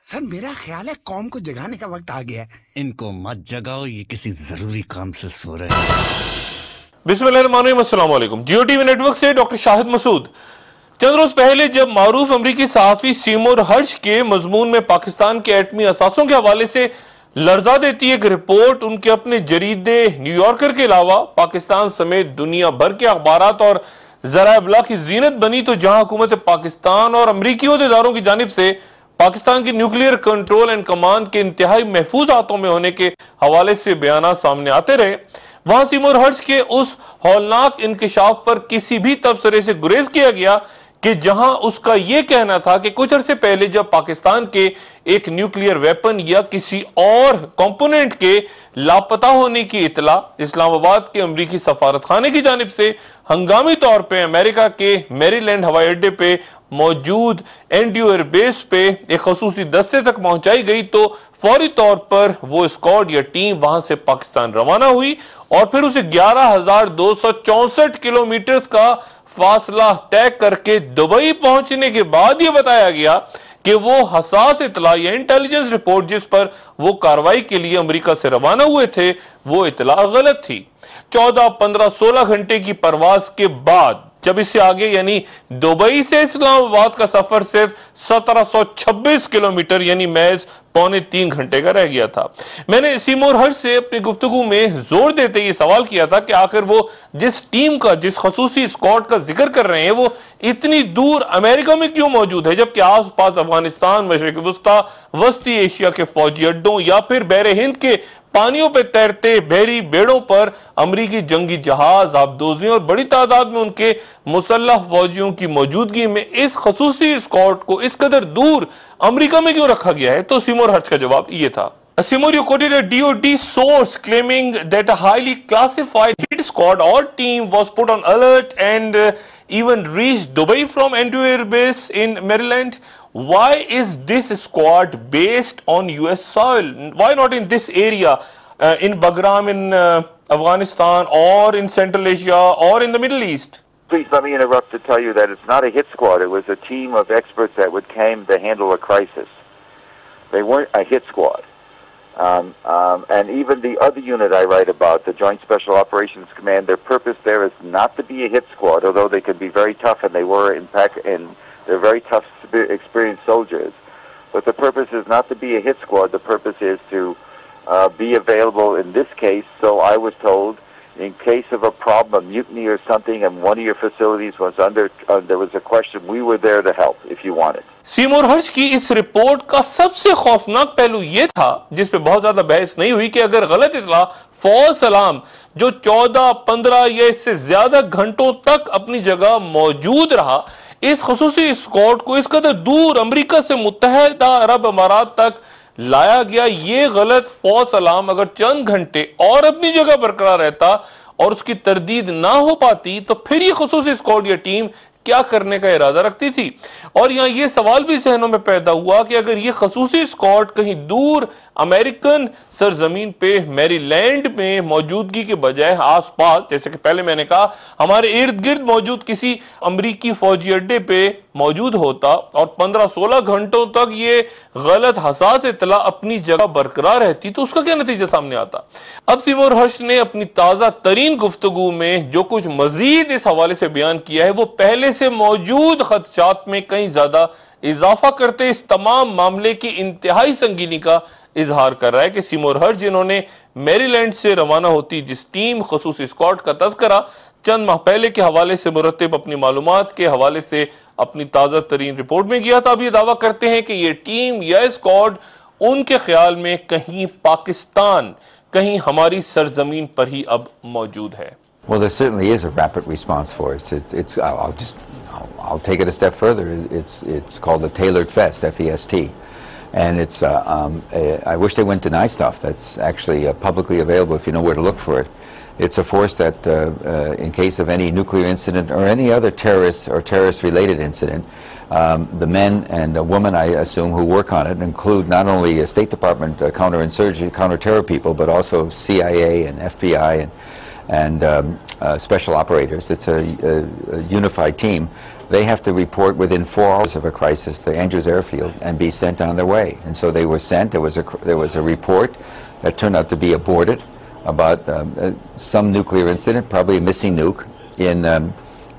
Sir मेरा ख्याल है कौम को जगाने का वक्त आ गया है। इनको मत जगाओ, ये किसी जरूरी काम से सो रहे हैं। बिस्मिल्लाहिर्रहमानिर्रहीम, अस्सलाम वालेकुम। जियो टीवी नेटवर्क से डॉक्टर शाहिद मसूद। चंद रोज पहले जब मारूफ अमरीकी सहाफी सीमोर हर्ष के मजमून में पाकिस्तान के एटमी असासों के हवाले से लर्जा देती एक रिपोर्ट उनके अपने जरीदे न्यूयॉर्कर के अलावा पाकिस्तान समेत दुनिया भर के अखबारात और जराए इब्लाग की जीनत बनी, तो जहां हुकूमत पाकिस्तान और अमरीकी ओहदेदारों की जानिब से पाकिस्तान की न्यूक्लियर कंट्रोल एंड कमांड के इंतहाई महफूज हाथों में होने के हवाले से बयान सामने आते रहे, वहां सीमोर हर्ष के उस हौलनाक इंकशाफ पर किसी भी तबसरे से गुरेज किया गया कि जहां उसका यह कहना था कि कुछ अरसे पहले जब पाकिस्तान के एक न्यूक्लियर वेपन या किसी और कंपोनेंट के लापता होने की इतला इस्लामाबाद के अमरीकी सफारतखाने की जानिब से हंगामी तौर पे अमेरिका के मैरीलैंड हवाई अड्डे पे मौजूद एनडीओ एयरबेस पे एक खसूसी दस्ते तक पहुंचाई गई, तो फौरी तौर पर वो स्क्वाड या टीम वहां से पाकिस्तान रवाना हुई और फिर उसे 11,264 किलोमीटर का फासला तय करके दुबई पहुंचने के बाद यह बताया गया कि वो हसास इतला या इंटेलिजेंस रिपोर्ट जिस पर वो कार्रवाई के लिए अमेरिका से रवाना हुए थे, वो इतला गलत थी। 14, 15, 16 घंटे की परवाज के बाद जब इससे आगे यानी दुबई से इस्लामाबाद का सफर सिर्फ 1726 किलोमीटर यानी महज 2.25 घंटे का रह गया था। मैंने सीमोर हर्ष से अपनी गुफ्तगू में जोर देते ये सवाल किया था कि आखिर वो जिस टीम का, जिस खसूसी स्क्वाड का जिक्र कर रहे हैं, वो इतनी दूर अमेरिका में क्यों मौजूद है, जबकि आस पास अफगानिस्तान, मशरिक वस्ता, वस्ती एशिया के फौजी अड्डों या फिर बहरे हिंद के पानियों पे तैरते बहरी बेड़ों पर अमरीकी जंगी जहाज, आबदोजियों और बड़ी तादाद में उनके मुसल्लह फौजियों की मौजूदगी में इस खसूसी स्क्वाड को इस कदर दूर अमरीका में क्यों रखा गया है। तो सीमोर हर्ष का जवाब ये था। Seymour, you quoted a DoD source claiming that a highly classified hit squad or team was put on alert and even reached Dubai from NDO Air Base in Maryland. Why is this squad based on US soil? Why not in this area, in Bagram in Afghanistan or in Central Asia or in the Middle East? Please let me interrupt to tell you that it's not a hit squad. It was a team of experts that would came to handle a crisis. They weren't a hit squad. And even the other unit I write about, the Joint Special Operations Command, their purpose there is not to be a hit squad, although they could be very tough, and they were and they're very tough, experienced soldiers. But the purpose is not to be a hit squad. The purpose is to be available in this case. So I was told, in case of a problem, a mutiny or something, and one of your facilities was under, there was a question, we were there to help if you wanted. Seymour Hersh की इस report का सबसे खौफनाक पहलू यह था, जिस पे बहुत ज्यादा बहस नहीं हुई, कि अगर गलत इतला फौज सलाम जो 14, 15 या इससे ज्यादा घंटों तक अपनी जगह मौजूद रहा, इस खसूसी स्क्वाड को इस कदर दूर अमेरिका से मुत्तहिदा अरब अमारात तक लाया गया, ये गलत फौज सलाम अगर चंद घंटे और अपनी जगह बरकरार रहता और उसकी तरदीद ना हो पाती, तो फिर ये खसूसी स्क्वाड या टीम क्या करने का इरादा रखती थी। और यहां यह सवाल भी जहनों में पैदा हुआ कि अगर यह खसूसी स्क्वाड कहीं दूर अमेरिकन सरजमीन पे मैरीलैंड में मौजूदगी के बजाय आसपास, जैसे कि पहले मैंने कहा, हमारे इर्द गिर्द मौजूद किसी अमरीकी फौजी अड्डे पे मौजूद होता और 15-16 घंटों तक ये गलत हसास इतला अपनी जगह बरकरार रहती, तो उसका क्या नतीजा सामने आता। अब सीमोर हर्ष ने अपनी ताजा तरीन गुफ्तगू में जो कुछ मजीद इस हवाले से बयान किया है, वो पहले से मौजूद खदशात में कहीं ज्यादा इजाफा करते इस तमाम मामले की इंतहाई संगीनी का इजहार कर रहा है कि सीमोर हर्ष, जिन्होंने मैरीलैंड से रवाना होती जिस टीम खसूसी स्क्वाड का तज़किरा चंद माह पहले के हवाले से मुरतब अपनी मालूमात के हवाले से अपनी ताज़ा तरीन रिपोर्ट में किया था, अब ये दावा करते हैं कि ये टीम या स्क्वाड उनके ख्याल में कहीं पाकिस्तान, कहीं हमारी सरजमीन पर ही अब मौजूद है। Well, there certainly is a rapid response force. I'll take it a step further. It's called the Tailored Fest, FEST, and it's. I wish they wouldn't deny stuff that's actually publicly available if you know where to look for it. It's a force that, in case of any nuclear incident or any other terrorist or terrorist-related incident, the men and the women, I assume, who work on it include not only State Department counterinsurgency, counter-terror people, but also CIA and FBI and special operators. It's a unified team they have to report within 4 hours of a crisis to Andrews Airfield and be sent on their way. And so they were sent. There was a report that turned out to be aborted about some nuclear incident, probably a missing nuke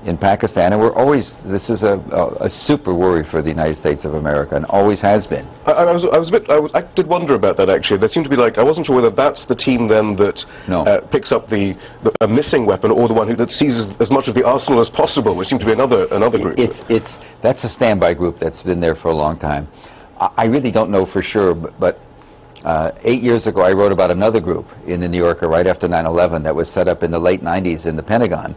in Pakistan, and this is a super worry for the United States of America, and always has been. I did wonder about that, actually. There seemed to be I wasn't sure whether that's the team then that picks up a missing weapon, or the one that seizes as much of the arsenal as possible, which seemed to be another group. That's a standby group that's been there for a long time. I really don't know for sure, but 8 years ago I wrote about another group in the New Yorker right after 9/11 that was set up in the late 90s in the Pentagon.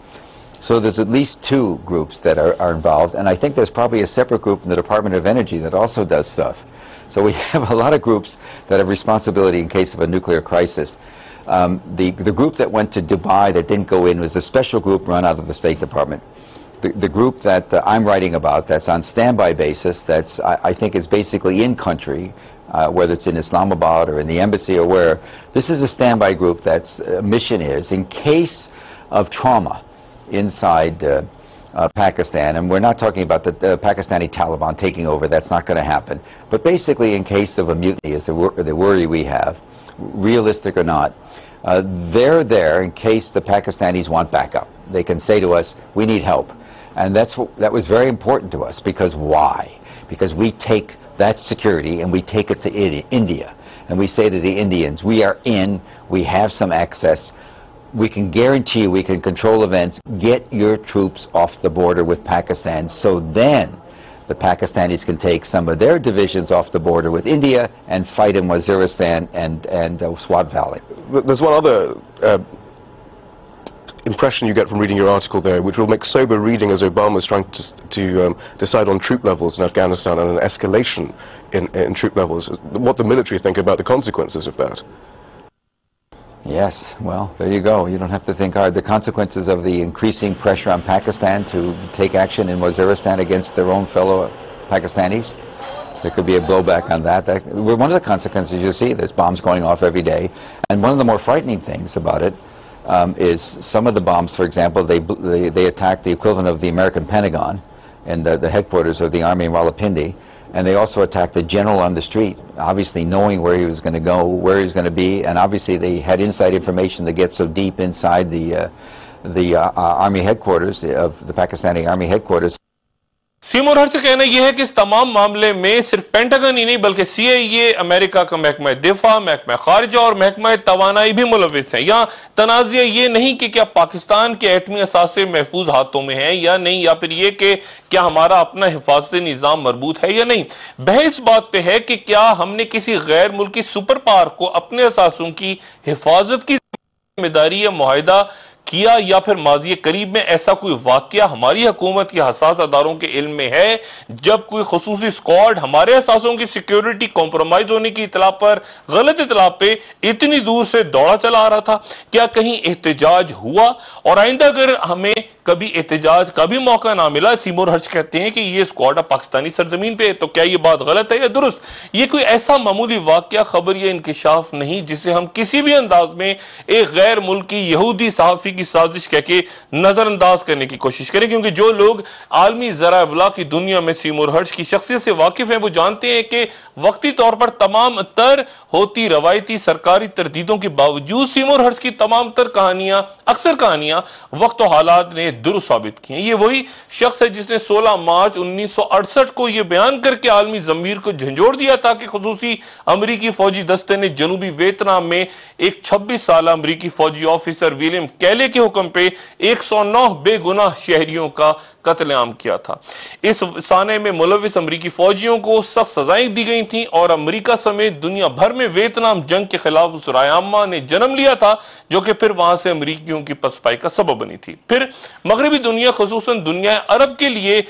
So there's at least 2 groups that are involved, and I think there's probably a separate group in the Department of Energy that also does stuff. So we have a lot of groups that have responsibility in case of a nuclear crisis. The group that went to Dubai that didn't go in was a special group run out of the State Department. The group that I'm writing about, that's on standby basis, I think is basically in country, whether it's in Islamabad or in the embassy or where. This is a standby group that's mission is in case of trauma inside Pakistan, and we're not talking about the Pakistani Taliban taking over. That's not going to happen. But basically, in case of a mutiny, is the worry we have, realistic or not, they're there in case the Pakistanis want backup. They can say to us, "We need help," and that was very important to us. Because why? Because we take that security and we take it to India, and we say to the Indians, "We are in. We have some access. We can guarantee we can control events. Get your troops off the border with Pakistan," so then the Pakistanis can take some of their divisions off the border with India and fight in Waziristan and Swat Valley. There's one other impression you get from reading your article there, which will make sober reading as Obama is trying to decide on troop levels in Afghanistan and an escalation in troop levels. What the military think about the consequences of that. Yes, well, there you go. You don't have to think hard. The consequences of the increasing pressure on Pakistan to take action in Waziristan against their own fellow Pakistanis, there could be a blowback on that. One of the consequences you see, there's bombs going off every day. And one of the more frightening things about it is some of the bombs, for example, they attacked the equivalent of the American Pentagon and the headquarters of the Army in Rawalpindi. And they also attacked the general on the street, obviously knowing where he was going to go, where he was going to be, and obviously they had inside information to get so deep inside the Army headquarters of the Pakistani Army headquarters. Seymour Hersh का कहना यह है कि इस तमाम मामले में सिर्फ पेंटागन ही नहीं बल्कि CIA, अमेरिका का महकमा दिफा, महकमा खारजा और महकमा तवानाई भी मुलविस हैं। यहाँ तनाज़ा ये नहीं कि क्या पाकिस्तान के एटमी असासे महफूज हाथों में है या नहीं, या फिर ये कि क्या हमारा अपना हिफाजती निज़ाम मरबूत है या नहीं। बहस बात पे है कि क्या हमने किसी गैर मुल्की सुपर पावर को अपने असासों की हिफाजत की जिम्मेदारी या मुआहिदा किया, या फिर माजी करीब में ऐसा कोई वाकया हमारी हुकूमत या हसास अदारों के इल्म में है जब कोई खुसूसी स्क्वाड हमारे असासों की सिक्योरिटी कॉम्प्रोमाइज होने की इतला पर, गलत इतला पे इतनी दूर से दौड़ा चला आ रहा था? क्या कहीं एहतजाज हुआ? और आइंदा अगर हमें कभी एहतजाज का भी मौका ना मिला, सीमोर हर्ष कहते हैं कि ये स्क्वाड अब पाकिस्तानी सरजमीन पे, तो क्या ये बात गलत है या दुरुस्त? ये कोई ऐसा मामूली वाकया, खबर या इंकिशाफ नहीं जिसे हम किसी भी अंदाज में एक गैर मुल्की यहूदी सहाफी की साजिश कह के नजरअंदाज करने की कोशिश करें, क्योंकि जो लोग आलमी ज़रा इब्लाग की दुनिया में सीमोर हर्ष की शख्सियत से वाकिफ हैं वो जानते हैं कि वक्ती तौर पर तमाम तर होती रवायती सरकारी तरदीदों के बावजूद सीमोर हर्ष की तमाम तर कहानियां, अक्सर कहानियां वक्त और हालात ने दुरुस्त साबित की हैं। ये वही शख्स है जिसने 16 मार्च 1968 को यह बयान करके आलमी ज़मीर को झंझोड़ दिया था कि खुसूसी अमरीकी फौजी दस्ते ने जनूबी वियतनाम में एक 26 साल अमरीकी फौजी ऑफिसर विलियम कैले के हुक्म पे 109 बेगुनाह शहरियों का कत्लेआम किया था। इस साने में मुलविस अमरीकी फौजियों को सख्त सजाएं दी गई थी और अमरीका समेत दुनिया भर में वियतनाम जंग के खिलाफ उस रायआम्मा ने जन्म लिया था जो कि फिर वहां से अमरीकियों की पसपाई का सबब बनी थी। फिर मगरबी दुनिया, खुसूसन दुनिया अरब के लिए